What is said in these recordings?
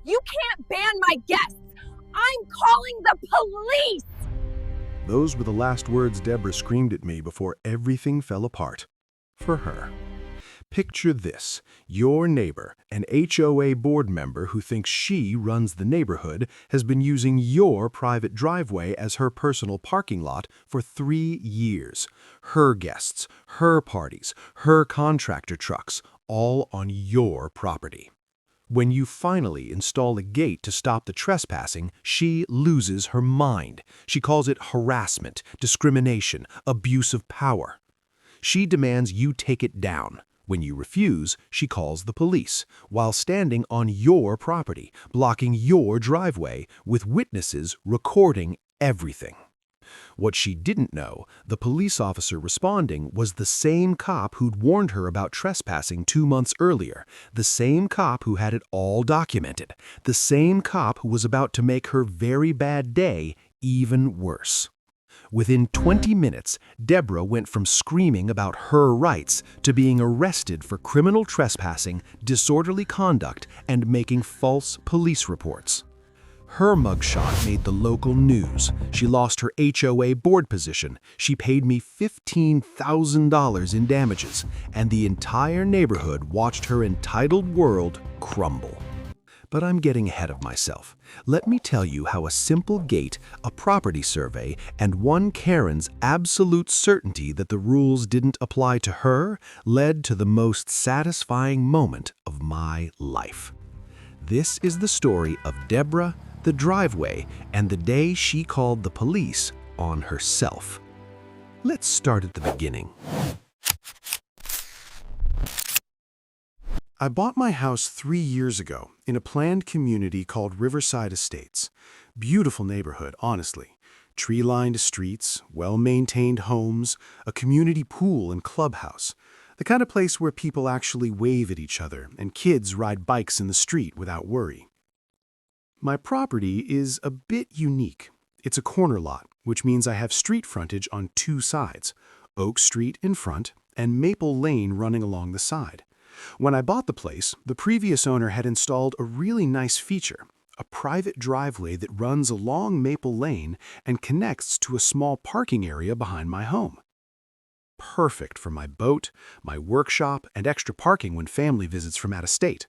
You can't ban my guests! I'm calling the police! Those were the last words Deborah screamed at me before everything fell apart. For her. Picture this, your neighbor, an HOA board member who thinks she runs the neighborhood, has been using your private driveway as her personal parking lot for 3 years. Her guests, her parties, her contractor trucks, all on your property. When you finally install a gate to stop the trespassing, she loses her mind. She calls it harassment, discrimination, abuse of power. She demands you take it down. When you refuse, she calls the police, while standing on your property, blocking your driveway, with witnesses recording everything. What she didn't know, the police officer responding was the same cop who'd warned her about trespassing 2 months earlier, the same cop who had it all documented, the same cop who was about to make her very bad day even worse. Within 20 minutes, Deborah went from screaming about her rights to being arrested for criminal trespassing, disorderly conduct, and making false police reports. Her mugshot made the local news. She lost her HOA board position. She paid me $15,000 in damages, and the entire neighborhood watched her entitled world crumble. But I'm getting ahead of myself. Let me tell you how a simple gate, a property survey, and one Karen's absolute certainty that the rules didn't apply to her led to the most satisfying moment of my life. This is the story of Deborah, the driveway, and the day she called the police on herself. Let's start at the beginning. I bought my house 3 years ago in a planned community called Riverside Estates. Beautiful neighborhood, honestly. Tree-lined streets, well-maintained homes, a community pool and clubhouse. The kind of place where people actually wave at each other and kids ride bikes in the street without worry. My property is a bit unique. It's a corner lot, which means I have street frontage on 2 sides, Oak Street in front and Maple Lane running along the side. When I bought the place, the previous owner had installed a really nice feature, a private driveway that runs along Maple Lane and connects to a small parking area behind my home. Perfect for my boat, my workshop, and extra parking when family visits from out of state.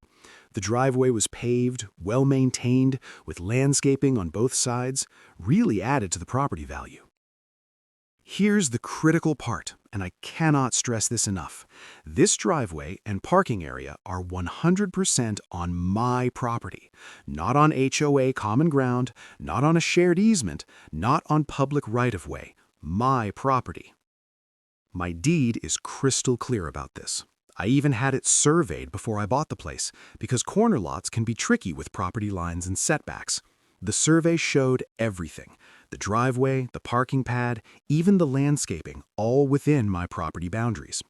The driveway was paved, well-maintained, with landscaping on both sides, really added to the property value. Here's the critical part, and I cannot stress this enough. This driveway and parking area are 100% on my property, not on HOA common ground, not on a shared easement, not on public right-of-way, my property. My deed is crystal clear about this. I even had it surveyed before I bought the place, because corner lots can be tricky with property lines and setbacks. The survey showed everything. The driveway, the parking pad, even the landscaping, all within my property boundaries.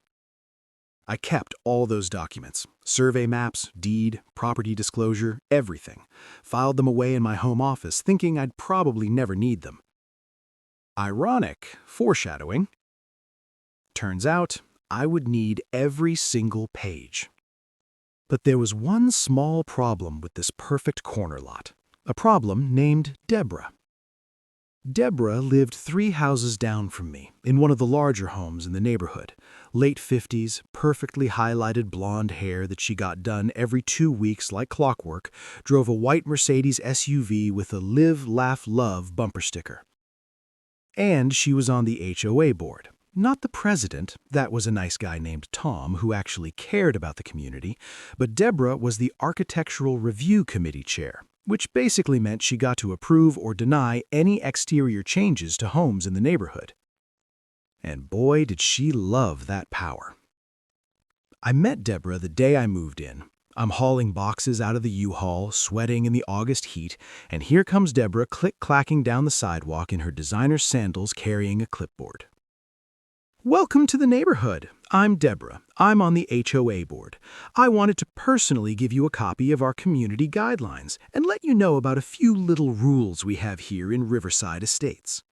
I kept all those documents, survey maps, deed, property disclosure, everything. Filed them away in my home office, thinking I'd probably never need them. Ironic foreshadowing. Turns out, I would need every single page. But there was one small problem with this perfect corner lot. A problem named Deborah. Deborah lived 3 houses down from me, in one of the larger homes in the neighborhood. Late 50s, perfectly highlighted blonde hair that she got done every 2 weeks like clockwork, drove a white Mercedes SUV with a Live, Laugh, Love bumper sticker. And she was on the HOA board. Not the president, that was a nice guy named Tom who actually cared about the community, but Deborah was the Architectural Review Committee chair, which basically meant she got to approve or deny any exterior changes to homes in the neighborhood. And boy, did she love that power. I met Deborah the day I moved in. I'm hauling boxes out of the U-Haul, sweating in the August heat, and here comes Deborah click-clacking down the sidewalk in her designer sandals carrying a clipboard. Welcome to the neighborhood. I'm Deborah. I'm on the HOA board. I wanted to personally give you a copy of our community guidelines and let you know about a few little rules we have here in Riverside Estates.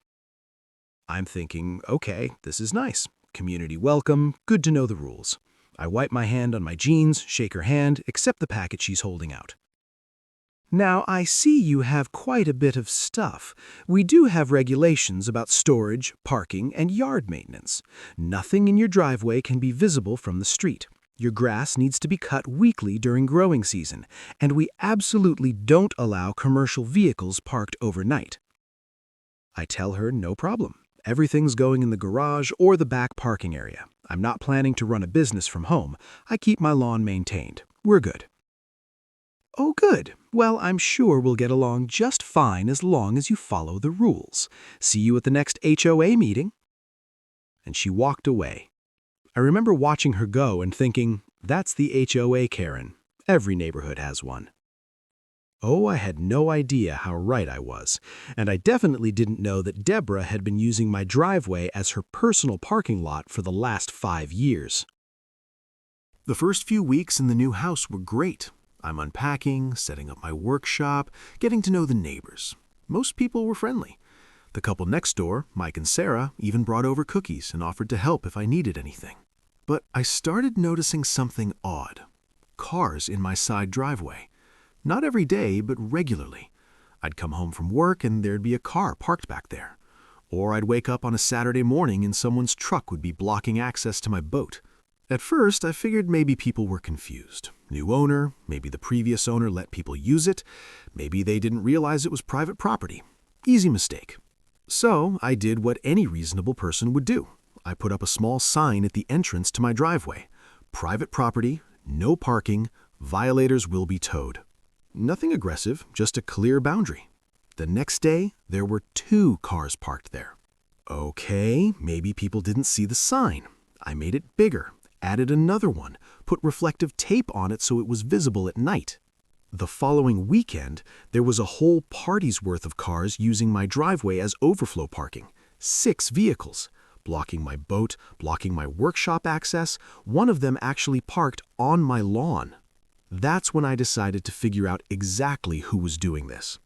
I'm thinking, okay, this is nice. Community welcome, good to know the rules. I wipe my hand on my jeans, shake her hand, accept the packet she's holding out. Now, I see you have quite a bit of stuff. We do have regulations about storage, parking, and yard maintenance. Nothing in your driveway can be visible from the street. Your grass needs to be cut weekly during growing season, and we absolutely don't allow commercial vehicles parked overnight. I tell her no problem. Everything's going in the garage or the back parking area. I'm not planning to run a business from home. I keep my lawn maintained. We're good. Oh, good. Well, I'm sure we'll get along just fine as long as you follow the rules. See you at the next HOA meeting. And she walked away. I remember watching her go and thinking, that's the HOA, Karen. Every neighborhood has one. Oh, I had no idea how right I was, and I definitely didn't know that Deborah had been using my driveway as her personal parking lot for the last 5 years. The first few weeks in the new house were great. I'm unpacking, setting up my workshop, getting to know the neighbors. Most people were friendly. The couple next door, Mike and Sarah, even brought over cookies and offered to help if I needed anything. But I started noticing something odd. Cars in my side driveway. Not every day, but regularly. I'd come home from work and there'd be a car parked back there. Or I'd wake up on a Saturday morning and someone's truck would be blocking access to my boat. At first, I figured maybe people were confused. New owner, maybe the previous owner let people use it, maybe they didn't realize it was private property. Easy mistake. So I did what any reasonable person would do. I put up a small sign at the entrance to my driveway. Private property, no parking, violators will be towed. Nothing aggressive, just a clear boundary. The next day, there were 2 cars parked there. Okay, maybe people didn't see the sign. I made it bigger, added another one, put reflective tape on it so it was visible at night. The following weekend, there was a whole party's worth of cars using my driveway as overflow parking. 6 vehicles, blocking my boat, blocking my workshop access. One of them actually parked on my lawn. That's when I decided to figure out exactly who was doing this.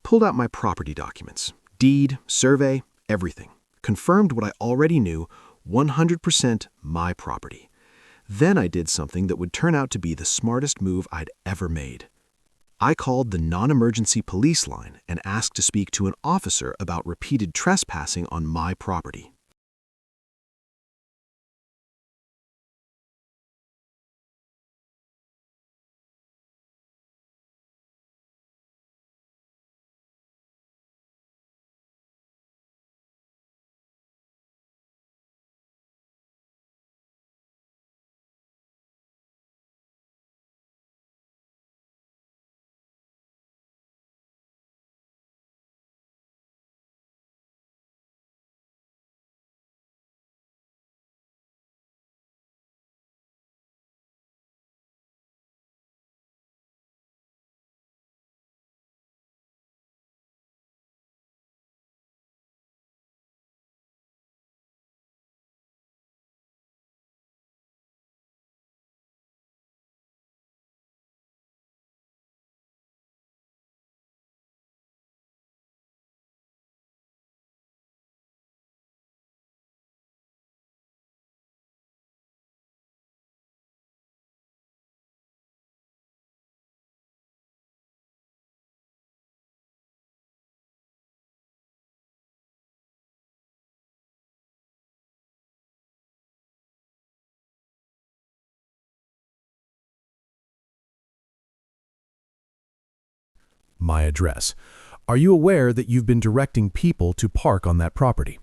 Pulled out my property documents, deed, survey, everything. Confirmed what I already knew, 100% my property. Then I did something that would turn out to be the smartest move I'd ever made. I called the non-emergency police line and asked to speak to an officer about repeated trespassing on my property. My address. Are you aware that you've been directing people to park on that property?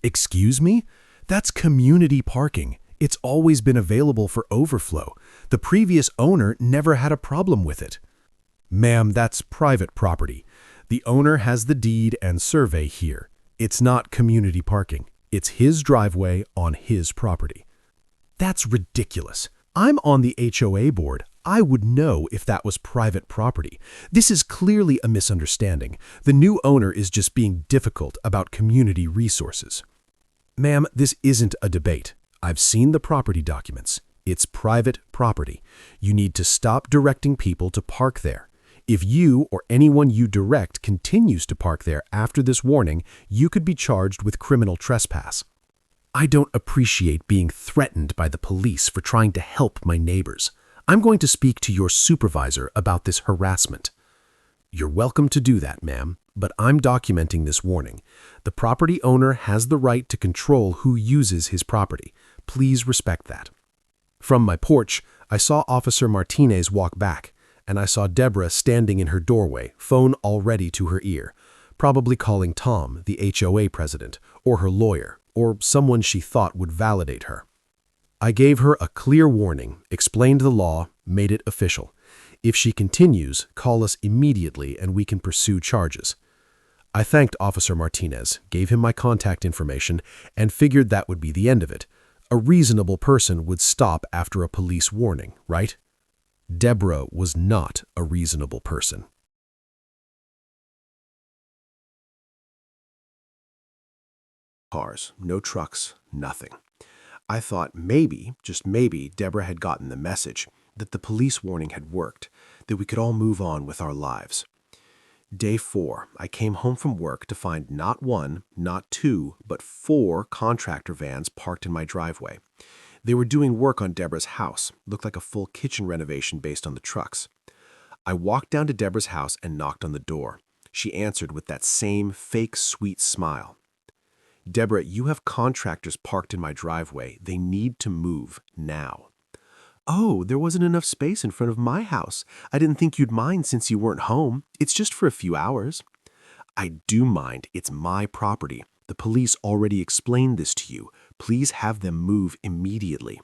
Excuse me? That's community parking. It's always been available for overflow. The previous owner never had a problem with it. Ma'am, that's private property. The owner has the deed and survey here. It's not community parking. It's his driveway on his property. That's ridiculous. I'm on the HOA board. I would know if that was private property. This is clearly a misunderstanding. The new owner is just being difficult about community resources. Ma'am, this isn't a debate. I've seen the property documents. It's private property. You need to stop directing people to park there. If you or anyone you direct continues to park there after this warning, you could be charged with criminal trespass. I don't appreciate being threatened by the police for trying to help my neighbors. I'm going to speak to your supervisor about this harassment. You're welcome to do that, ma'am, but I'm documenting this warning. The property owner has the right to control who uses his property. Please respect that. From my porch, I saw Officer Martinez walk back, and I saw Deborah standing in her doorway, phone already to her ear, probably calling Tom, the HOA president, or her lawyer, or someone she thought would validate her. I gave her a clear warning, explained the law, made it official. If she continues, call us immediately and we can pursue charges. I thanked Officer Martinez, gave him my contact information, and figured that would be the end of it. A reasonable person would stop after a police warning, right? Deborah was not a reasonable person. Cars, no trucks, nothing. I thought maybe, just maybe, Deborah had gotten the message, that the police warning had worked, that we could all move on with our lives. Day 4, I came home from work to find not one, not two, but 4 contractor vans parked in my driveway. They were doing work on Deborah's house, looked like a full kitchen renovation based on the trucks. I walked down to Deborah's house and knocked on the door. She answered with that same fake sweet smile. Deborah, you have contractors parked in my driveway. They need to move now. Oh, there wasn't enough space in front of my house. I didn't think you'd mind since you weren't home. It's just for a few hours. I do mind. It's my property. The police already explained this to you. Please have them move immediately.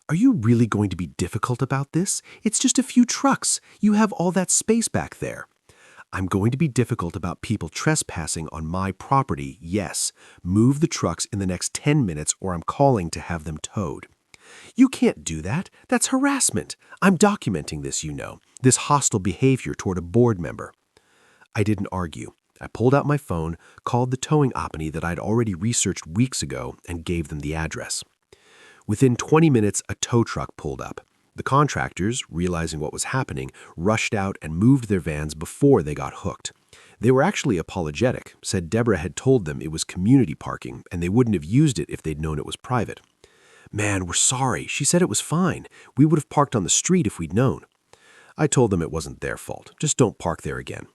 Are you really going to be difficult about this? It's just a few trucks. You have all that space back there. I'm going to be difficult about people trespassing on my property, yes. Move the trucks in the next 10 minutes or I'm calling to have them towed. You can't do that. That's harassment. I'm documenting this, you know, this hostile behavior toward a board member. I didn't argue. I pulled out my phone, called the towing company that I'd already researched weeks ago, and gave them the address. Within 20 minutes, a tow truck pulled up. The contractors, realizing what was happening, rushed out and moved their vans before they got hooked. They were actually apologetic, said Deborah had told them it was community parking and they wouldn't have used it if they'd known it was private. Man, we're sorry. She said it was fine. We would have parked on the street if we'd known. I told them it wasn't their fault. Just don't park there again.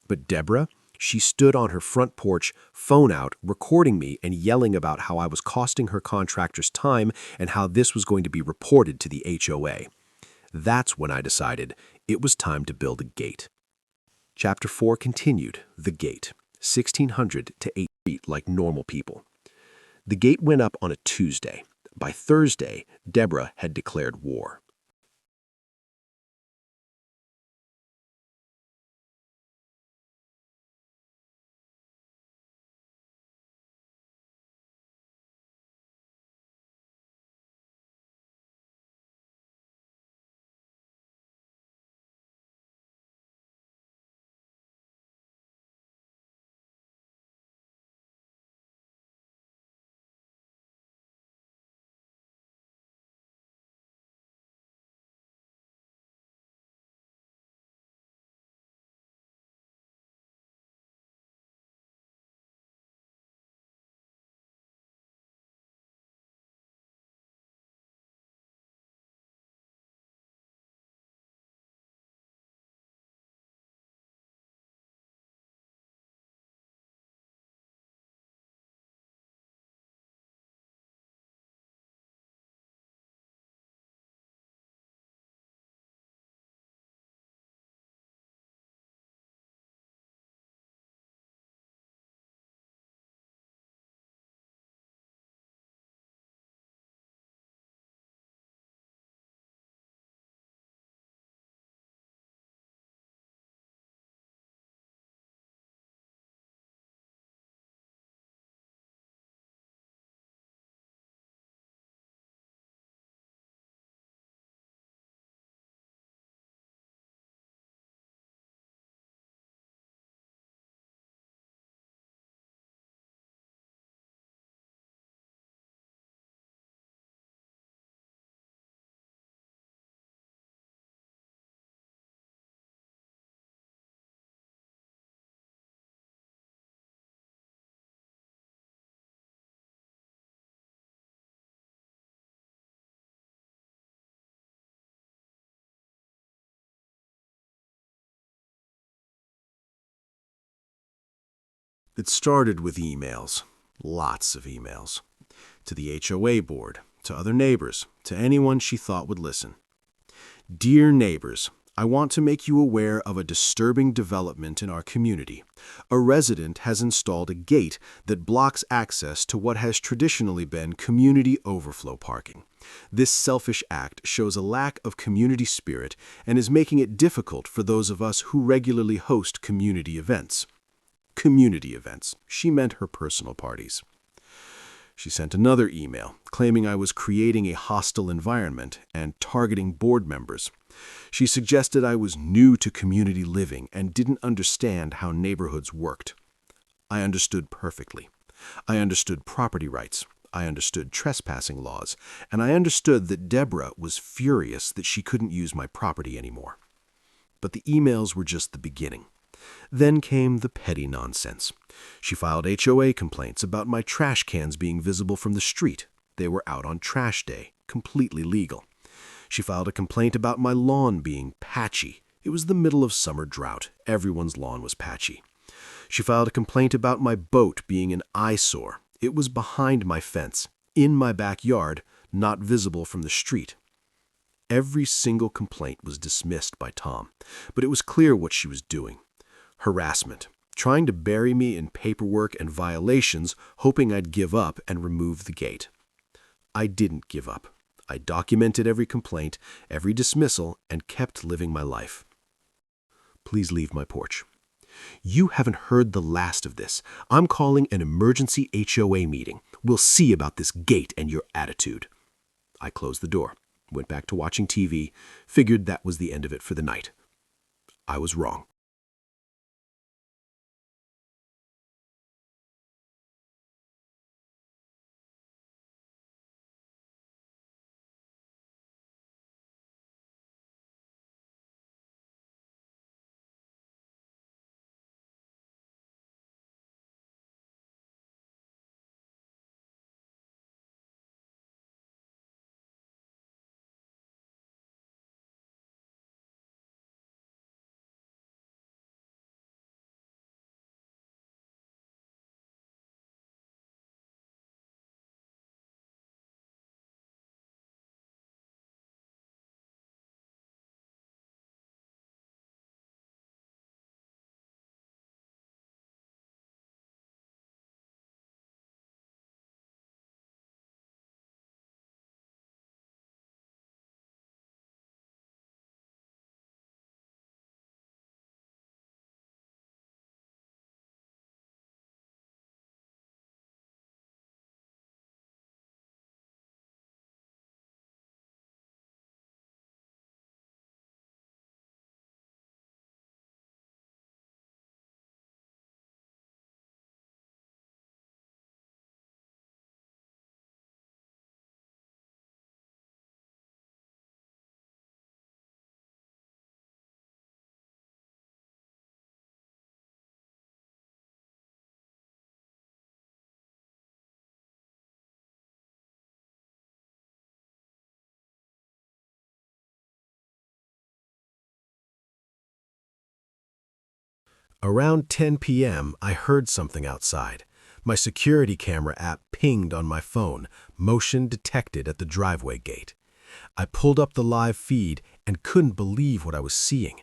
But Deborah, she stood on her front porch, phone out, recording me and yelling about how I was costing her contractors time and how this was going to be reported to the HOA. That's when I decided it was time to build a gate. Chapter 4 continued, The Gate, 1600 to 8 feet like normal people. The gate went up on a Tuesday. By Thursday, Deborah had declared war. It started with emails, lots of emails, to the HOA board, to other neighbors, to anyone she thought would listen. Dear neighbors, I want to make you aware of a disturbing development in our community. A resident has installed a gate that blocks access to what has traditionally been community overflow parking. This selfish act shows a lack of community spirit and is making it difficult for those of us who regularly host community events. Community events. She meant her personal parties. She sent another email claiming I was creating a hostile environment and targeting board members. She suggested I was new to community living and didn't understand how neighborhoods worked. I understood perfectly. I understood property rights. I understood trespassing laws. And I understood that Deborah was furious that she couldn't use my property anymore. But the emails were just the beginning. Then came the petty nonsense. She filed HOA complaints about my trash cans being visible from the street. They were out on trash day, completely legal. She filed a complaint about my lawn being patchy. It was the middle of summer drought. Everyone's lawn was patchy. She filed a complaint about my boat being an eyesore. It was behind my fence, in my backyard, not visible from the street. Every single complaint was dismissed by Tom, but it was clear what she was doing. Harassment, trying to bury me in paperwork and violations, hoping I'd give up and remove the gate. I didn't give up. I documented every complaint, every dismissal, and kept living my life. Please leave my porch. You haven't heard the last of this. I'm calling an emergency HOA meeting. We'll see about this gate and your attitude. I closed the door, went back to watching TV, figured that was the end of it for the night. I was wrong. Around 10 p.m., I heard something outside. My security camera app pinged on my phone, motion detected at the driveway gate. I pulled up the live feed and couldn't believe what I was seeing.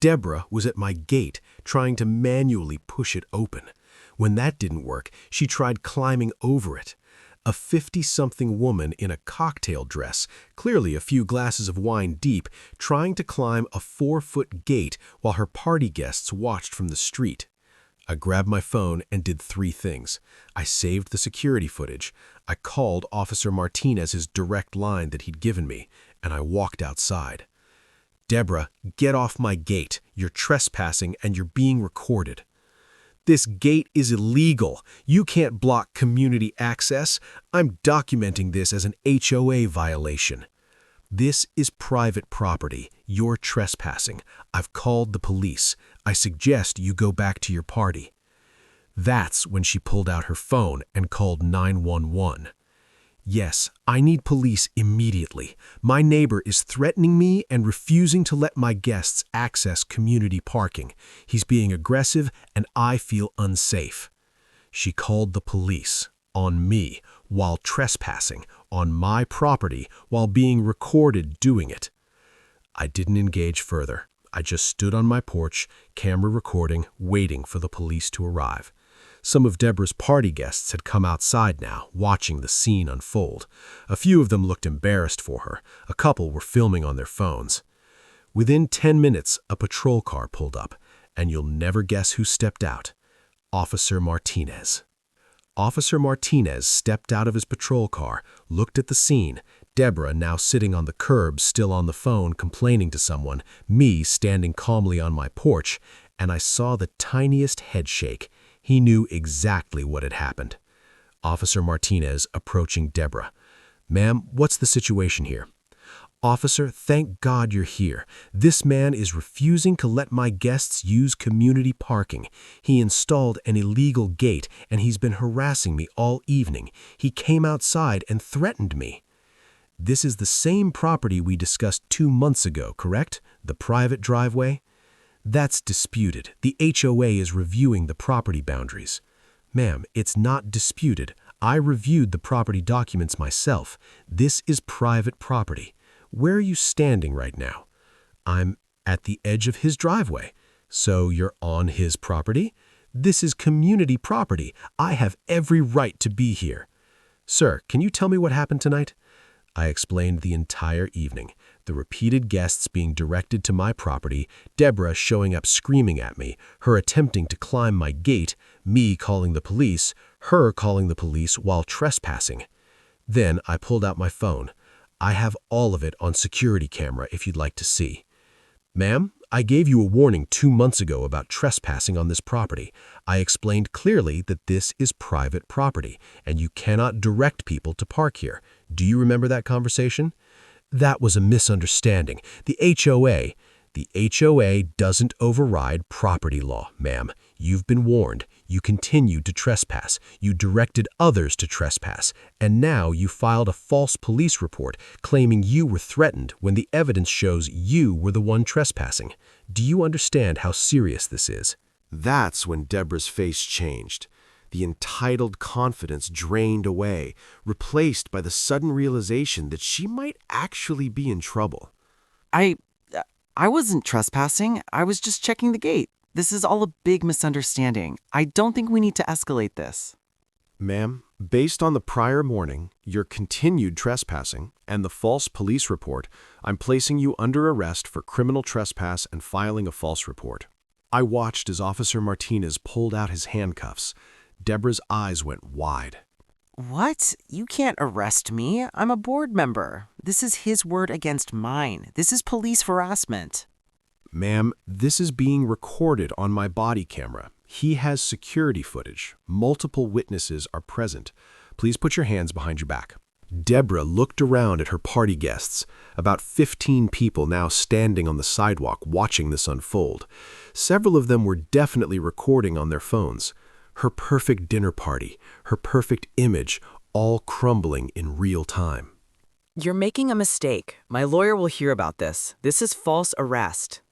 Deborah was at my gate, trying to manually push it open. When that didn't work, she tried climbing over it. A 50-something woman in a cocktail dress, clearly a few glasses of wine deep, trying to climb a 4-foot gate while her party guests watched from the street. I grabbed my phone and did 3 things. I saved the security footage, I called Officer Martinez's direct line that he'd given me, and I walked outside. Deborah, get off my gate. You're trespassing and you're being recorded. This gate is illegal. You can't block community access. I'm documenting this as an HOA violation. This is private property. You're trespassing. I've called the police. I suggest you go back to your party. That's when she pulled out her phone and called 911. Yes, I need police immediately. My neighbor is threatening me and refusing to let my guests access community parking. He's being aggressive and I feel unsafe. She called the police on me while trespassing on my property while being recorded doing it. I didn't engage further. I just stood on my porch, camera recording, waiting for the police to arrive. Some of Deborah's party guests had come outside now, watching the scene unfold. A few of them looked embarrassed for her. A couple were filming on their phones. Within 10 minutes, a patrol car pulled up, and you'll never guess who stepped out. Officer Martinez. Officer Martinez stepped out of his patrol car, looked at the scene, Deborah now sitting on the curb, still on the phone, complaining to someone, me standing calmly on my porch, and I saw the tiniest head shake. He knew exactly what had happened. Officer Martinez approaching Deborah. "Ma'am, what's the situation here?" "Officer, thank God you're here. This man is refusing to let my guests use community parking. He installed an illegal gate, and he's been harassing me all evening. He came outside and threatened me." "This is the same property we discussed 2 months ago, correct? The private driveway?" "That's disputed. The HOA is reviewing the property boundaries." "Ma'am, it's not disputed. I reviewed the property documents myself. This is private property. Where are you standing right now?" "I'm at the edge of his driveway." "So you're on his property?" "This is community property. I have every right to be here." "Sir, can you tell me what happened tonight?" I explained the entire evening, the repeated guests being directed to my property, Deborah showing up screaming at me, her attempting to climb my gate, me calling the police, her calling the police while trespassing. Then I pulled out my phone. I have all of it on security camera if you'd like to see. "Ma'am, I gave you a warning 2 months ago about trespassing on this property. I explained clearly that this is private property, and you cannot direct people to park here. Do you remember that conversation?" "That was a misunderstanding. The HOA doesn't override property law, ma'am. You've been warned. You continued to trespass. You directed others to trespass. And now you filed a false police report claiming you were threatened when the evidence shows you were the one trespassing. Do you understand how serious this is?" That's when Deborah's face changed. The entitled confidence drained away, replaced by the sudden realization that she might actually be in trouble. I wasn't trespassing. I was just checking the gate. This is all a big misunderstanding. I don't think we need to escalate this." "Ma'am, based on the prior warning, your continued trespassing, and the false police report, I'm placing you under arrest for criminal trespass and filing a false report." I watched as Officer Martinez pulled out his handcuffs. Deborah's eyes went wide. "What? You can't arrest me. I'm a board member. This is his word against mine. This is police harassment." "Ma'am, this is being recorded on my body camera. He has security footage. Multiple witnesses are present. Please put your hands behind your back." Deborah looked around at her party guests, about 15 people now standing on the sidewalk watching this unfold. Several of them were definitely recording on their phones. Her perfect dinner party, her perfect image, all crumbling in real time. "You're making a mistake. My lawyer will hear about this. This is false arrest."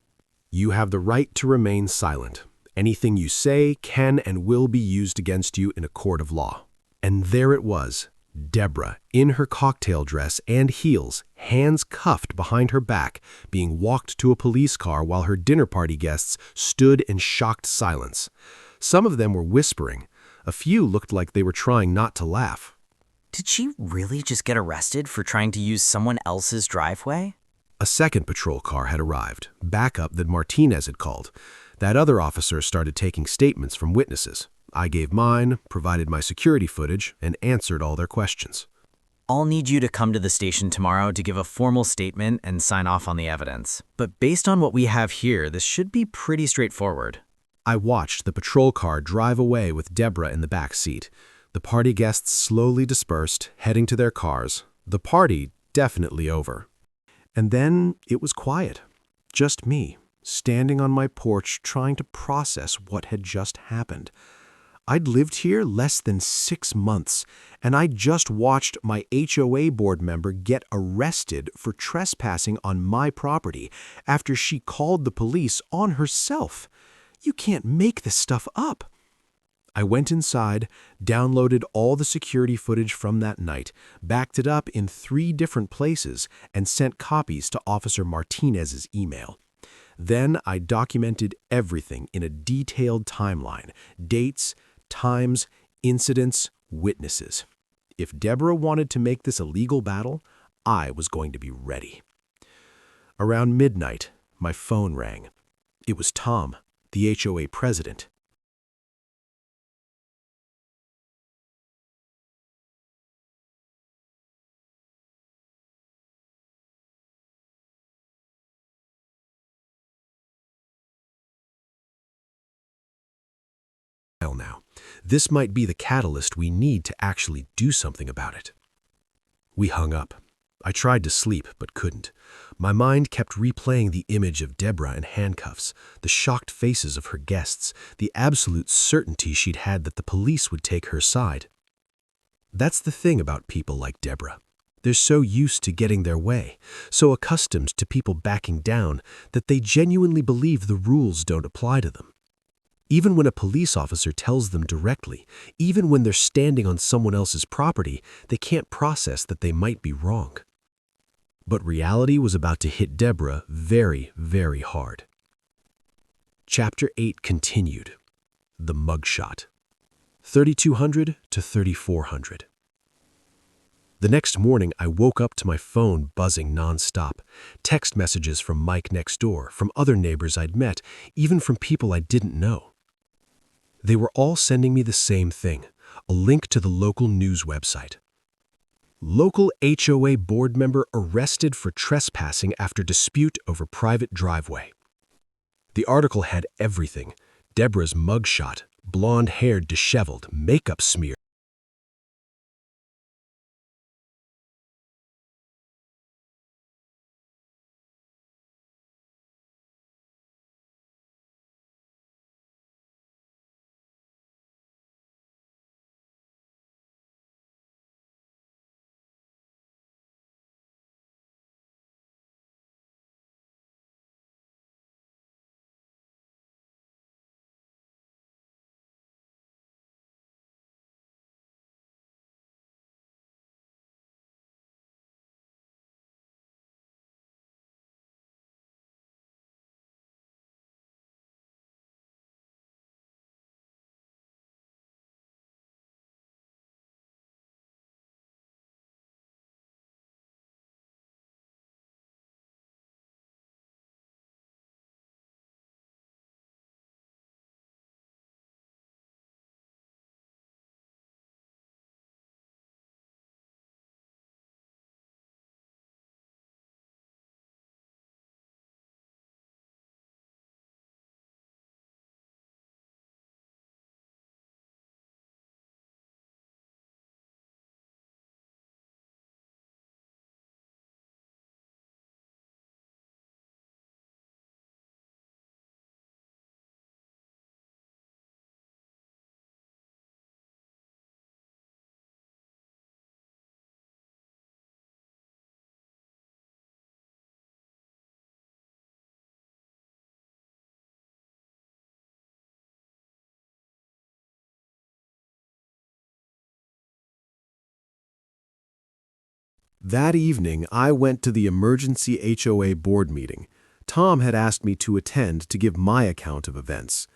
You have the right to remain silent. Anything you say can and will be used against you in a court of law. And there it was, Deborah, in her cocktail dress and heels, hands cuffed behind her back, being walked to a police car while her dinner party guests stood in shocked silence. Some of them were whispering. A few looked like they were trying not to laugh. Did she really just get arrested for trying to use someone else's driveway? A second patrol car had arrived, backup that Martinez had called. That other officer started taking statements from witnesses. I gave mine, provided my security footage, and answered all their questions. I'll need you to come to the station tomorrow to give a formal statement and sign off on the evidence. But based on what we have here, this should be pretty straightforward. I watched the patrol car drive away with Deborah in the back seat. The party guests slowly dispersed, heading to their cars. The party definitely over. And then it was quiet. Just me, standing on my porch trying to process what had just happened. I'd lived here less than 6 months, and I'd just watched my HOA board member get arrested for trespassing on my property after she called the police on herself. You can't make this stuff up. I went inside, downloaded all the security footage from that night, backed it up in 3 different places, and sent copies to Officer Martinez's email. Then I documented everything in a detailed timeline: dates, times, incidents, witnesses. If Deborah wanted to make this a legal battle, I was going to be ready. Around midnight, my phone rang. It was Tom, the HOA president. Now, this might be the catalyst we need to actually do something about it. We hung up. I tried to sleep, but couldn't. My mind kept replaying the image of Deborah in handcuffs, the shocked faces of her guests, the absolute certainty she'd had that the police would take her side. That's the thing about people like Deborah. They're so used to getting their way, so accustomed to people backing down, that they genuinely believe the rules don't apply to them. Even when a police officer tells them directly, even when they're standing on someone else's property, they can't process that they might be wrong. But reality was about to hit Deborah very, very hard. Chapter 8 continued. The mugshot. 3,200 to 3,400. The next morning, I woke up to my phone buzzing nonstop. Text messages from Mike next door, from other neighbors I'd met, even from people I didn't know. They were all sending me the same thing, a link to the local news website. Local HOA board member arrested for trespassing after dispute over private driveway. The article had everything: Deborah's mugshot, blonde-haired, disheveled, makeup smear. That evening, I went to the emergency HOA board meeting. Tom had asked me to attend to give my account of events.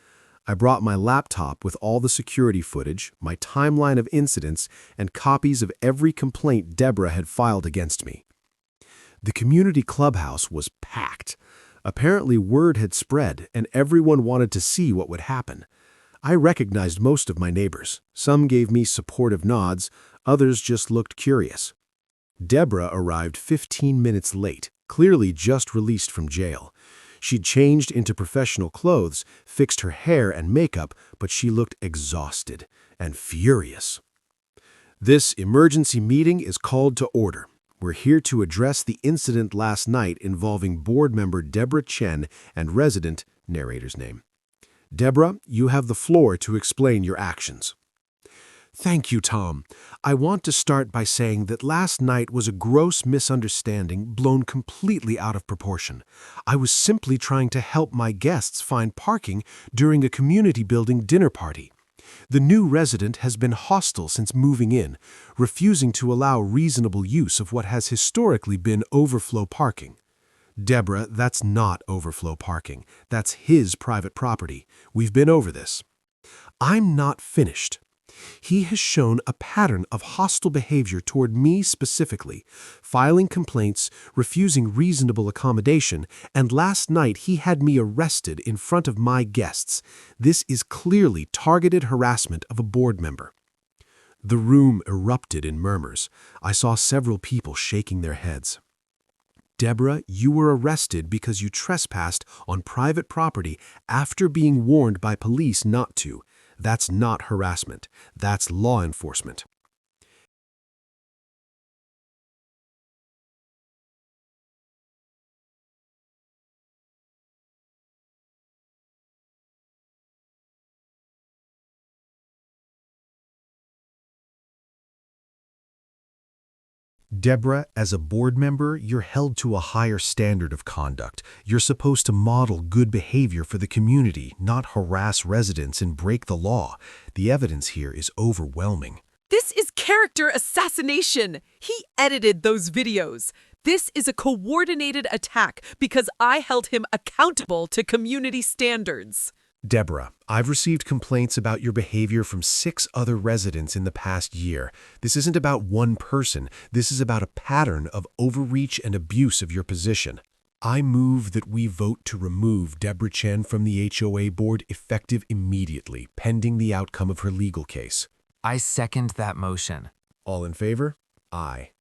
I brought my laptop with all the security footage, my timeline of incidents, and copies of every complaint Deborah had filed against me. The community clubhouse was packed. Apparently, word had spread, and everyone wanted to see what would happen. I recognized most of my neighbors. Some gave me supportive nods, others just looked curious. Deborah arrived 15 minutes late, clearly just released from jail. She'd changed into professional clothes, fixed her hair and makeup, but she looked exhausted and furious. This emergency meeting is called to order. We're here to address the incident last night involving board member Deborah Chen and resident, narrator's name. Deborah, you have the floor to explain your actions. Thank you, Tom. I want to start by saying that last night was a gross misunderstanding blown completely out of proportion. I was simply trying to help my guests find parking during a community building dinner party. The new resident has been hostile since moving in, refusing to allow reasonable use of what has historically been overflow parking. Deborah, that's not overflow parking. That's his private property. We've been over this. I'm not finished. He has shown a pattern of hostile behavior toward me specifically, filing complaints, refusing reasonable accommodation, and last night he had me arrested in front of my guests. This is clearly targeted harassment of a board member. The room erupted in murmurs. I saw several people shaking their heads. Deborah, you were arrested because you trespassed on private property after being warned by police not to. That's not harassment. That's law enforcement. Deborah, as a board member, you're held to a higher standard of conduct. You're supposed to model good behavior for the community, not harass residents and break the law. The evidence here is overwhelming. This is character assassination. He edited those videos. This is a coordinated attack because I held him accountable to community standards. Deborah, I've received complaints about your behavior from 6 other residents in the past year. This isn't about one person. This is about a pattern of overreach and abuse of your position. I move that we vote to remove Deborah Chen from the HOA board effective immediately, pending the outcome of her legal case. I second that motion. All in favor? Aye.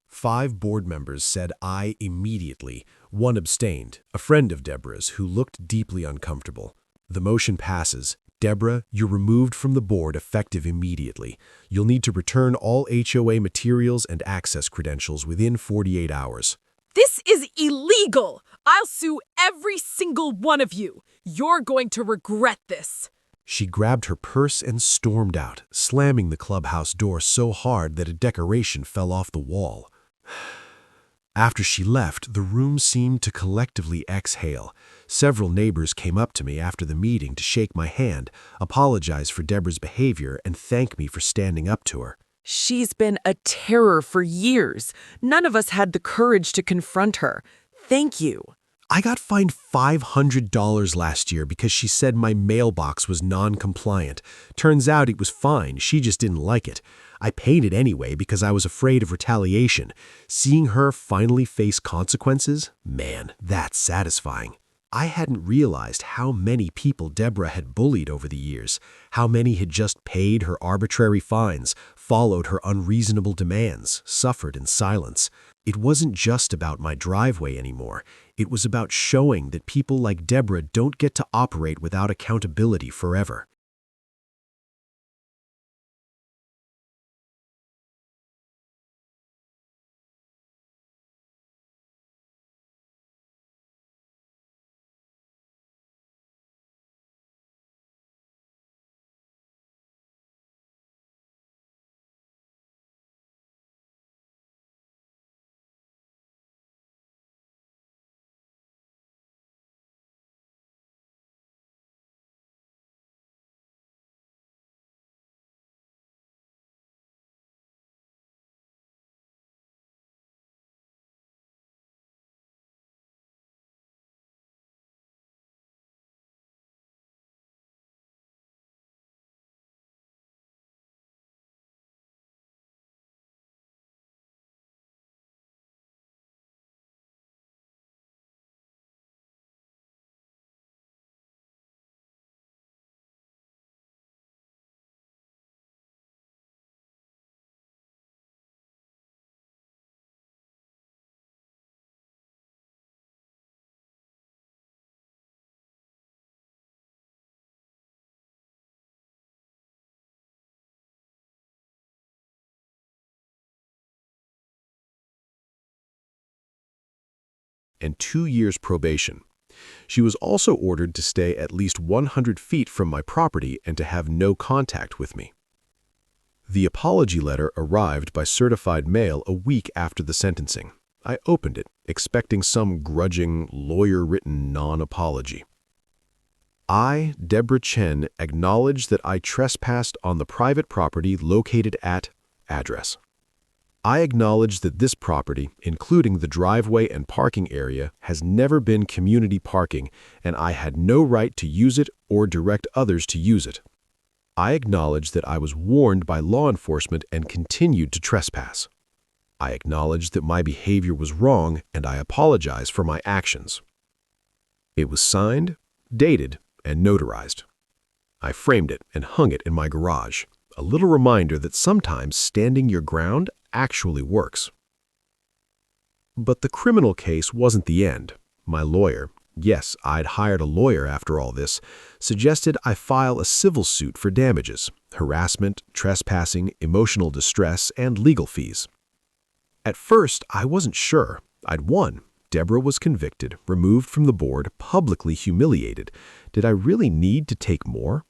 5 board members said aye immediately. 1 abstained, a friend of Deborah's who looked deeply uncomfortable. The motion passes. Deborah, you're removed from the board effective immediately. You'll need to return all HOA materials and access credentials within 48 hours. This is illegal. I'll sue every single one of you. You're going to regret this. She grabbed her purse and stormed out, slamming the clubhouse door so hard that a decoration fell off the wall. After she left, the room seemed to collectively exhale. Several neighbors came up to me after the meeting to shake my hand, apologize for Deborah's behavior, and thank me for standing up to her. She's been a terror for years. None of us had the courage to confront her. Thank you. I got fined $500 last year because she said my mailbox was non-compliant. Turns out it was fine, she just didn't like it. I paid it anyway because I was afraid of retaliation. Seeing her finally face consequences, man, that's satisfying. I hadn't realized how many people Deborah had bullied over the years, how many had just paid her arbitrary fines, followed her unreasonable demands, suffered in silence. It wasn't just about my driveway anymore. It was about showing that people like Deborah don't get to operate without accountability forever. And 2 years probation. She was also ordered to stay at least 100 feet from my property and to have no contact with me. The apology letter arrived by certified mail a week after the sentencing. I opened it, expecting some grudging, lawyer-written non-apology. I, Deborah Chen, acknowledge that I trespassed on the private property located at address. I acknowledge that this property, including the driveway and parking area, has never been community parking, and I had no right to use it or direct others to use it. I acknowledge that I was warned by law enforcement and continued to trespass. I acknowledge that my behavior was wrong, and I apologize for my actions. It was signed, dated, and notarized. I framed it and hung it in my garage, a little reminder that sometimes standing your ground actually works. But the criminal case wasn't the end. My lawyer, yes, I'd hired a lawyer after all this, suggested I file a civil suit for damages, harassment, trespassing, emotional distress, and legal fees. At first, I wasn't sure. I'd won. Deborah was convicted, removed from the board, publicly humiliated. Did I really need to take more?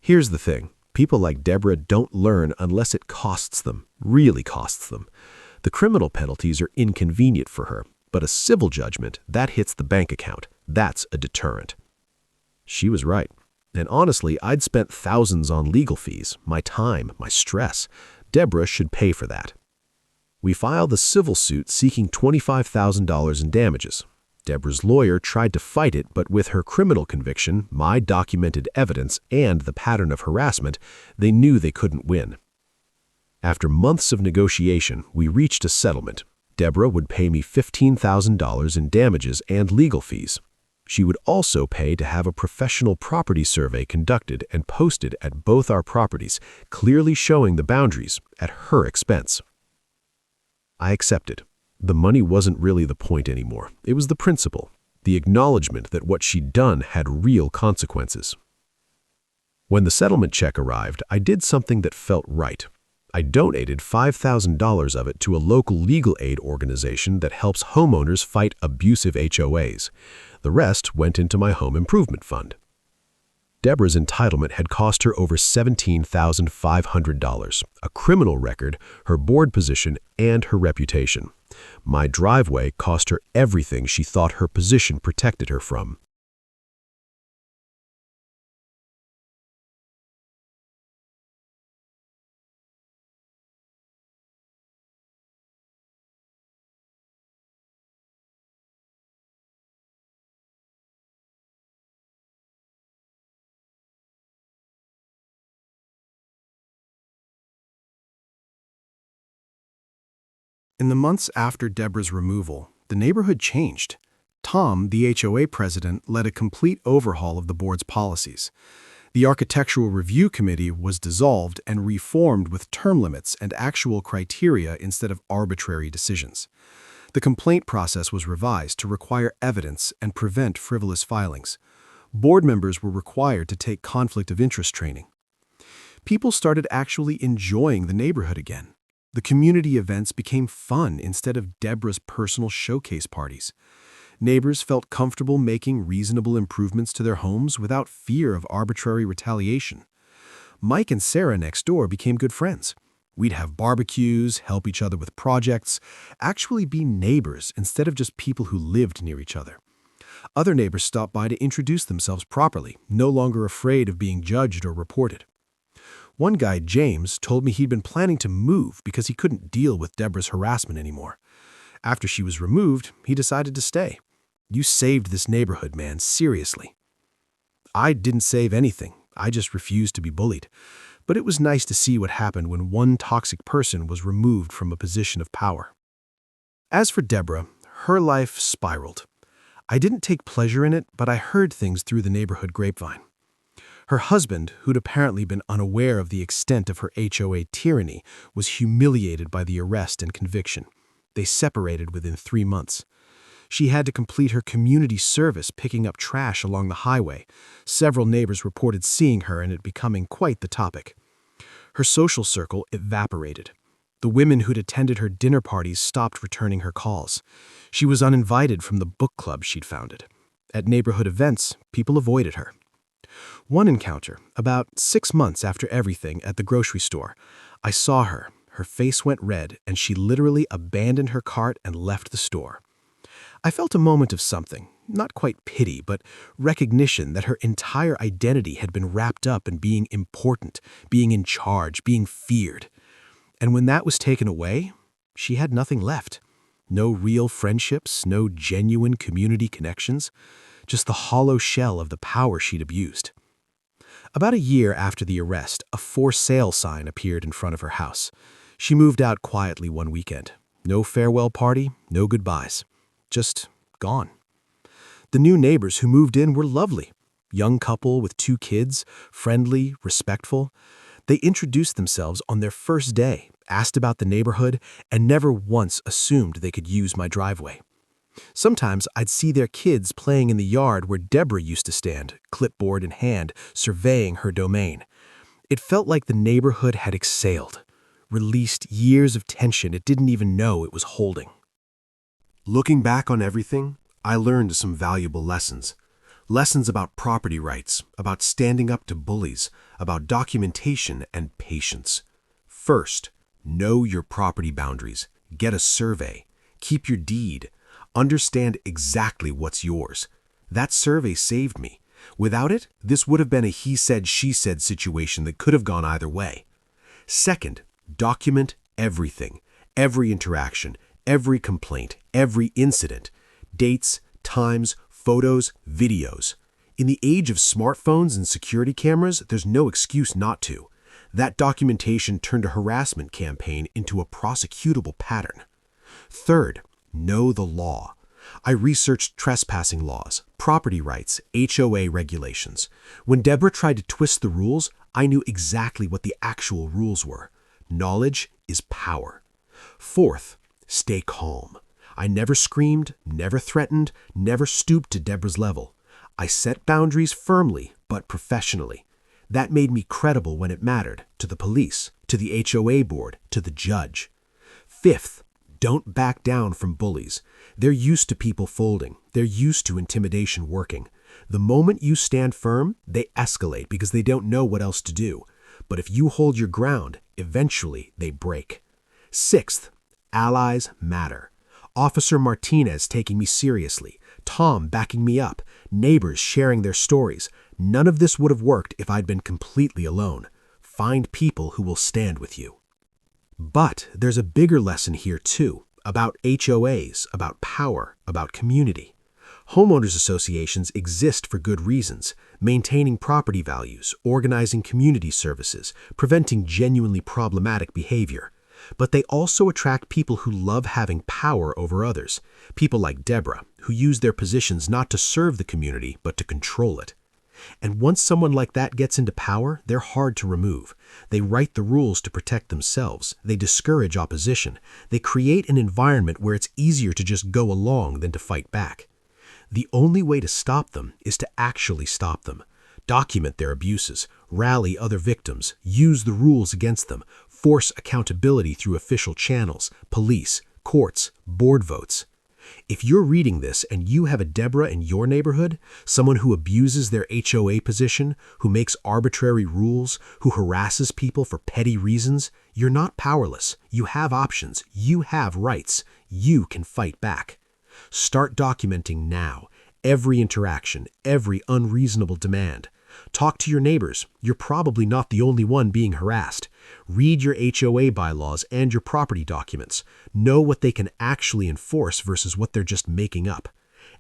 Here's the thing. People like Deborah don't learn unless it costs them, really costs them. The criminal penalties are inconvenient for her, but a civil judgment, that hits the bank account. That's a deterrent. She was right. And honestly, I'd spent thousands on legal fees, my time, my stress. Deborah should pay for that. We filed a civil suit seeking $25,000 in damages. Deborah's lawyer tried to fight it, but with her criminal conviction, my documented evidence, and the pattern of harassment, they knew they couldn't win. After months of negotiation, we reached a settlement. Deborah would pay me $15,000 in damages and legal fees. She would also pay to have a professional property survey conducted and posted at both our properties, clearly showing the boundaries at her expense. I accepted. The money wasn't really the point anymore. It was the principle, the acknowledgement that what she'd done had real consequences. When the settlement check arrived, I did something that felt right. I donated $5,000 of it to a local legal aid organization that helps homeowners fight abusive HOAs. The rest went into my home improvement fund. Deborah's entitlement had cost her over $17,500, a criminal record, her board position, and her reputation. My driveway cost her everything she thought her position protected her from. In the months after Deborah's removal, the neighborhood changed. Tom, the HOA president, led a complete overhaul of the board's policies. The Architectural Review Committee was dissolved and reformed with term limits and actual criteria instead of arbitrary decisions. The complaint process was revised to require evidence and prevent frivolous filings. Board members were required to take conflict of interest training. People started actually enjoying the neighborhood again. The community events became fun instead of Deborah's personal showcase parties. Neighbors felt comfortable making reasonable improvements to their homes without fear of arbitrary retaliation. Mike and Sarah next door became good friends. We'd have barbecues, help each other with projects, actually be neighbors instead of just people who lived near each other. Other neighbors stopped by to introduce themselves properly, no longer afraid of being judged or reported. One guy, James, told me he'd been planning to move because he couldn't deal with Deborah's harassment anymore. After she was removed, he decided to stay. You saved this neighborhood, man, seriously. I didn't save anything. I just refused to be bullied. But it was nice to see what happened when one toxic person was removed from a position of power. As for Deborah, her life spiraled. I didn't take pleasure in it, but I heard things through the neighborhood grapevine. Her husband, who'd apparently been unaware of the extent of her HOA tyranny, was humiliated by the arrest and conviction. They separated within 3 months. She had to complete her community service picking up trash along the highway. Several neighbors reported seeing her and it becoming quite the topic. Her social circle evaporated. The women who'd attended her dinner parties stopped returning her calls. She was uninvited from the book club she'd founded. At neighborhood events, people avoided her. One encounter, about 6 months after everything at the grocery store, I saw her. Her face went red, and she literally abandoned her cart and left the store. I felt a moment of something, not quite pity, but recognition that her entire identity had been wrapped up in being important, being in charge, being feared. And when that was taken away, she had nothing left. No real friendships, no genuine community connections, just the hollow shell of the power she'd abused. About a year after the arrest, a for sale sign appeared in front of her house. She moved out quietly one weekend. No farewell party, no goodbyes. Just gone. The new neighbors who moved in were lovely. Young couple with 2 kids, friendly, respectful. They introduced themselves on their first day, asked about the neighborhood, and never once assumed they could use my driveway. Sometimes I'd see their kids playing in the yard where Deborah used to stand, clipboard in hand, surveying her domain. It felt like the neighborhood had exhaled, released years of tension it didn't even know it was holding. Looking back on everything, I learned some valuable lessons. Lessons about property rights, about standing up to bullies, about documentation and patience. First, know your property boundaries. Get a survey. Keep your deed. Understand exactly what's yours. That survey saved me. Without it, this would have been a he said, she said situation that could have gone either way. Second, document everything. Every interaction, every complaint, every incident. Dates, times, photos, videos. In the age of smartphones and security cameras, there's no excuse not to. That documentation turned a harassment campaign into a prosecutable pattern. Third, know the law. I researched trespassing laws, property rights, HOA regulations. When Deborah tried to twist the rules, I knew exactly what the actual rules were. Knowledge is power. Fourth, stay calm. I never screamed, never threatened, never stooped to Deborah's level. I set boundaries firmly, but professionally. That made me credible when it mattered, to the police, to the HOA board, to the judge. Fifth, don't back down from bullies. They're used to people folding. They're used to intimidation working. The moment you stand firm, they escalate because they don't know what else to do. But if you hold your ground, eventually they break. Sixth, allies matter. Officer Martinez taking me seriously, Tom backing me up, neighbors sharing their stories. None of this would have worked if I'd been completely alone. Find people who will stand with you. But there's a bigger lesson here too, about HOAs, about power, about community. Homeowners associations exist for good reasons, maintaining property values, organizing community services, preventing genuinely problematic behavior. But they also attract people who love having power over others, people like Deborah, who use their positions not to serve the community, but to control it. And once someone like that gets into power, they're hard to remove. They write the rules to protect themselves. They discourage opposition. They create an environment where it's easier to just go along than to fight back. The only way to stop them is to actually stop them. Document their abuses, rally other victims, use the rules against them, force accountability through official channels, police, courts, board votes. If you're reading this and you have a Deborah in your neighborhood, someone who abuses their HOA position, who makes arbitrary rules, who harasses people for petty reasons, you're not powerless. You have options. You have rights. You can fight back. Start documenting now. Every interaction, every unreasonable demand. Talk to your neighbors. You're probably not the only one being harassed. Read your HOA bylaws and your property documents. Know what they can actually enforce versus what they're just making up.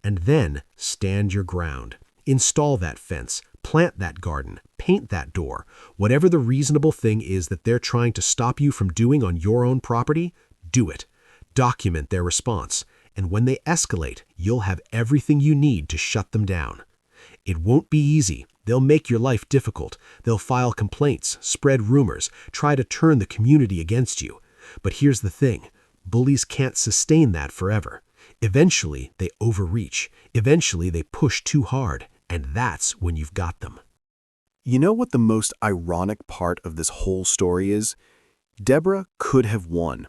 And then stand your ground. Install that fence. Plant that garden. Paint that door. Whatever the reasonable thing is that they're trying to stop you from doing on your own property, do it. Document their response. And when they escalate, you'll have everything you need to shut them down. It won't be easy. They'll make your life difficult. They'll file complaints, spread rumors, try to turn the community against you. But here's the thing. Bullies can't sustain that forever. Eventually, they overreach. Eventually, they push too hard. And that's when you've got them. You know what the most ironic part of this whole story is? Deborah could have won.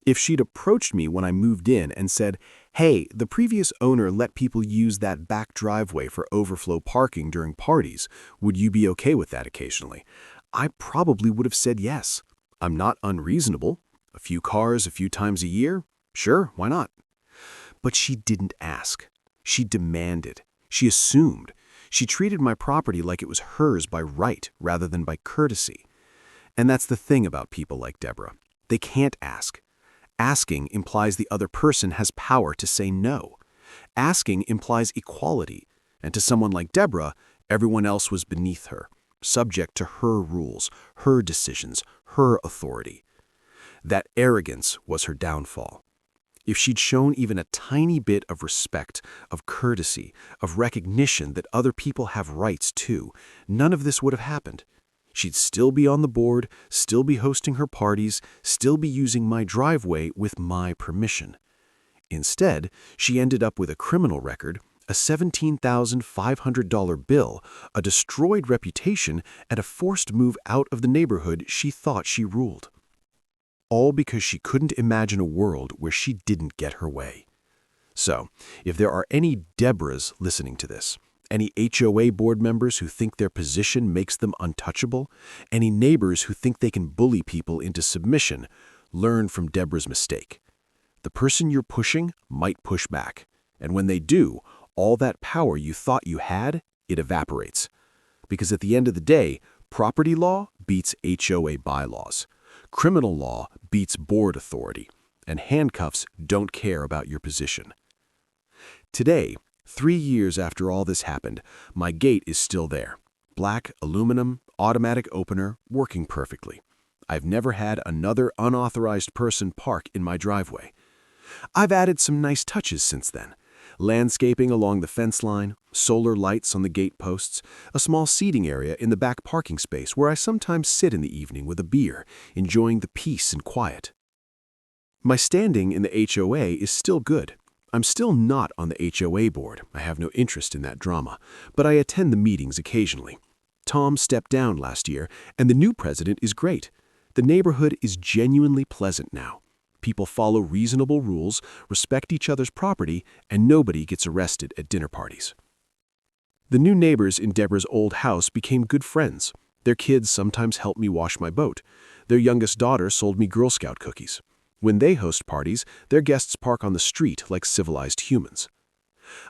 If she'd approached me when I moved in and said, "Hey, the previous owner let people use that back driveway for overflow parking during parties. Would you be okay with that occasionally?" I probably would have said yes. I'm not unreasonable. A few cars a few times a year? Sure, why not? But she didn't ask. She demanded. She assumed. She treated my property like it was hers by right rather than by courtesy. And that's the thing about people like Deborah. They can't ask. Asking implies the other person has power to say no. Asking implies equality. And to someone like Deborah, everyone else was beneath her, subject to her rules, her decisions, her authority. That arrogance was her downfall. If she'd shown even a tiny bit of respect, of courtesy, of recognition that other people have rights too, none of this would have happened. She'd still be on the board, still be hosting her parties, still be using my driveway with my permission. Instead, she ended up with a criminal record, a $17,500 bill, a destroyed reputation, and a forced move out of the neighborhood she thought she ruled. All because she couldn't imagine a world where she didn't get her way. So, if there are any Deborahs listening to this, any HOA board members who think their position makes them untouchable, any neighbors who think they can bully people into submission, learn from Deborah's mistake. The person you're pushing might push back, and when they do, all that power you thought you had, it evaporates. Because at the end of the day, property law beats HOA bylaws. Criminal law beats board authority, and handcuffs don't care about your position. Today, 3 years after all this happened, my gate is still there. Black, aluminum, automatic opener, working perfectly. I've never had another unauthorized person park in my driveway. I've added some nice touches since then. Landscaping along the fence line, solar lights on the gate posts, a small seating area in the back parking space where I sometimes sit in the evening with a beer, enjoying the peace and quiet. My standing in the HOA is still good. I'm still not on the HOA board. I have no interest in that drama, but I attend the meetings occasionally. Tom stepped down last year, and the new president is great. The neighborhood is genuinely pleasant now. People follow reasonable rules, respect each other's property, and nobody gets arrested at dinner parties. The new neighbors in Deborah's old house became good friends. Their kids sometimes help me wash my boat. Their youngest daughter sold me Girl Scout cookies. When they host parties, their guests park on the street like civilized humans.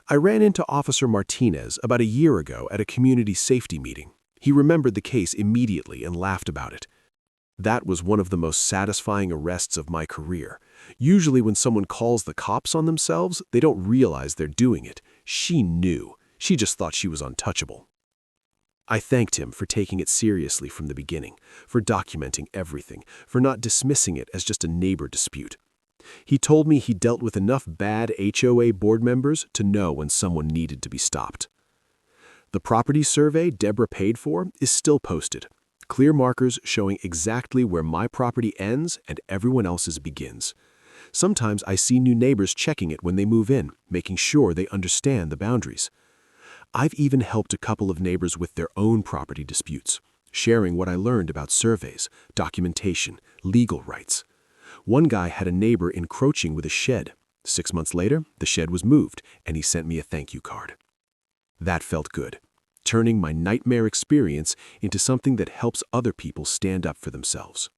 I ran into Officer Martinez about a year ago at a community safety meeting. He remembered the case immediately and laughed about it. That was one of the most satisfying arrests of my career. Usually when someone calls the cops on themselves, they don't realize they're doing it. She knew. She just thought she was untouchable. I thanked him for taking it seriously from the beginning, for documenting everything, for not dismissing it as just a neighbor dispute. He told me he dealt with enough bad HOA board members to know when someone needed to be stopped. The property survey Deborah paid for is still posted. Clear markers showing exactly where my property ends and everyone else's begins. Sometimes I see new neighbors checking it when they move in, making sure they understand the boundaries. I've even helped a couple of neighbors with their own property disputes, sharing what I learned about surveys, documentation, legal rights. One guy had a neighbor encroaching with a shed. 6 months later, the shed was moved, and he sent me a thank you card. That felt good, turning my nightmare experience into something that helps other people stand up for themselves.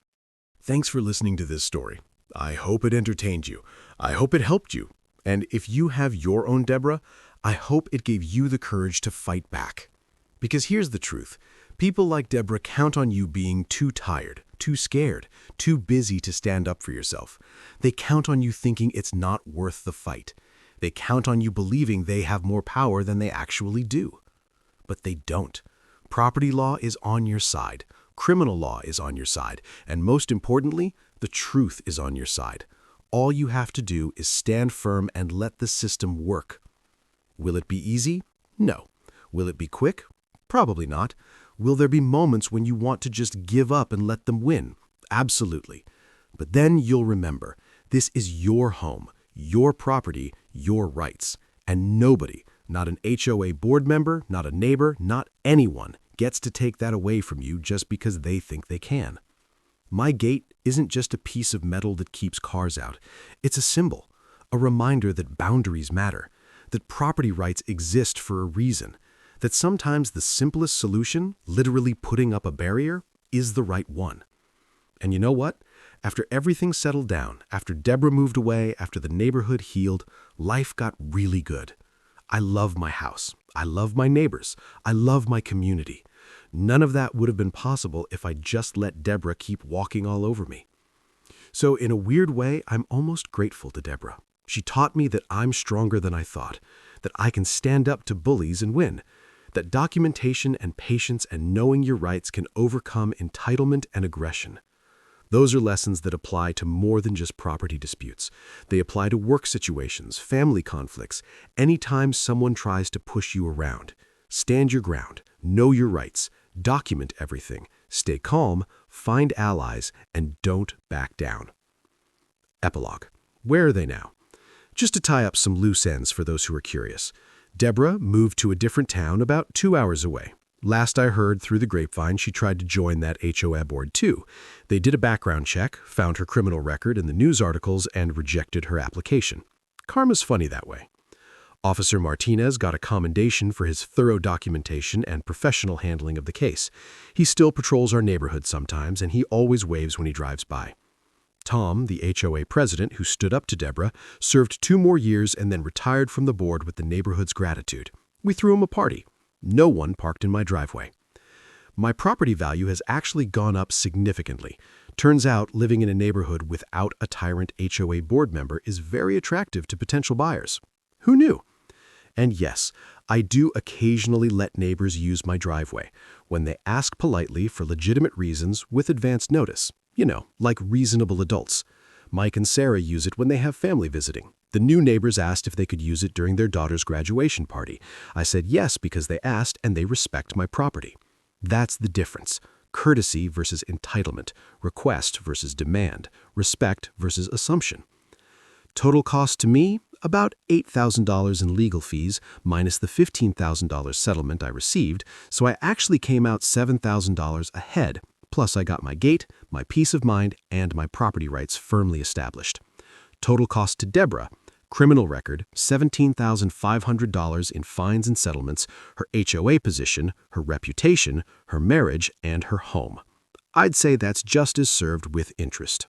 Thanks for listening to this story. I hope it entertained you. I hope it helped you. And if you have your own Deborah, I hope it gave you the courage to fight back. Because here's the truth. People like Deborah count on you being too tired, too scared, too busy to stand up for yourself. They count on you thinking it's not worth the fight. They count on you believing they have more power than they actually do. But they don't. Property law is on your side. Criminal law is on your side. And most importantly, the truth is on your side. All you have to do is stand firm and let the system work. Will it be easy? No. Will it be quick? Probably not. Will there be moments when you want to just give up and let them win? Absolutely. But then you'll remember, this is your home, your property, your rights. And nobody, not an HOA board member, not a neighbor, not anyone, gets to take that away from you just because they think they can. My gate isn't just a piece of metal that keeps cars out. It's a symbol, a reminder that boundaries matter, that property rights exist for a reason, that sometimes the simplest solution, literally putting up a barrier, is the right one. And you know what? After everything settled down, after Deborah moved away, after the neighborhood healed, life got really good. I love my house. I love my neighbors. I love my community. None of that would have been possible if I just let Deborah keep walking all over me. So in a weird way, I'm almost grateful to Deborah. She taught me that I'm stronger than I thought, that I can stand up to bullies and win, that documentation and patience and knowing your rights can overcome entitlement and aggression. Those are lessons that apply to more than just property disputes. They apply to work situations, family conflicts, anytime someone tries to push you around. Stand your ground, know your rights, document everything, stay calm, find allies, and don't back down. Epilogue. Where are they now? Just to tie up some loose ends for those who are curious, Deborah moved to a different town about 2 hours away. Last I heard through the grapevine, she tried to join that HOA board too. They did a background check, found her criminal record in the news articles, and rejected her application. Karma's funny that way. Officer Martinez got a commendation for his thorough documentation and professional handling of the case. He still patrols our neighborhood sometimes, and he always waves when he drives by. Tom, the HOA president who stood up to Deborah, served 2 more years and then retired from the board with the neighborhood's gratitude. We threw him a party. No one parked in my driveway. My property value has actually gone up significantly. Turns out living in a neighborhood without a tyrant HOA board member is very attractive to potential buyers. Who knew? And yes, I do occasionally let neighbors use my driveway when they ask politely for legitimate reasons with advance notice. You know, like reasonable adults. Mike and Sarah use it when they have family visiting. The new neighbors asked if they could use it during their daughter's graduation party. I said yes because they asked and they respect my property. That's the difference. Courtesy versus entitlement. Request versus demand. Respect versus assumption. Total cost to me? About $8,000 in legal fees minus the $15,000 settlement I received, so I actually came out $7,000 ahead. Plus I got my gate, my peace of mind, and my property rights firmly established. Total cost to Deborah, criminal record, $17,500 in fines and settlements, her HOA position, her reputation, her marriage, and her home. I'd say that's just as served with interest.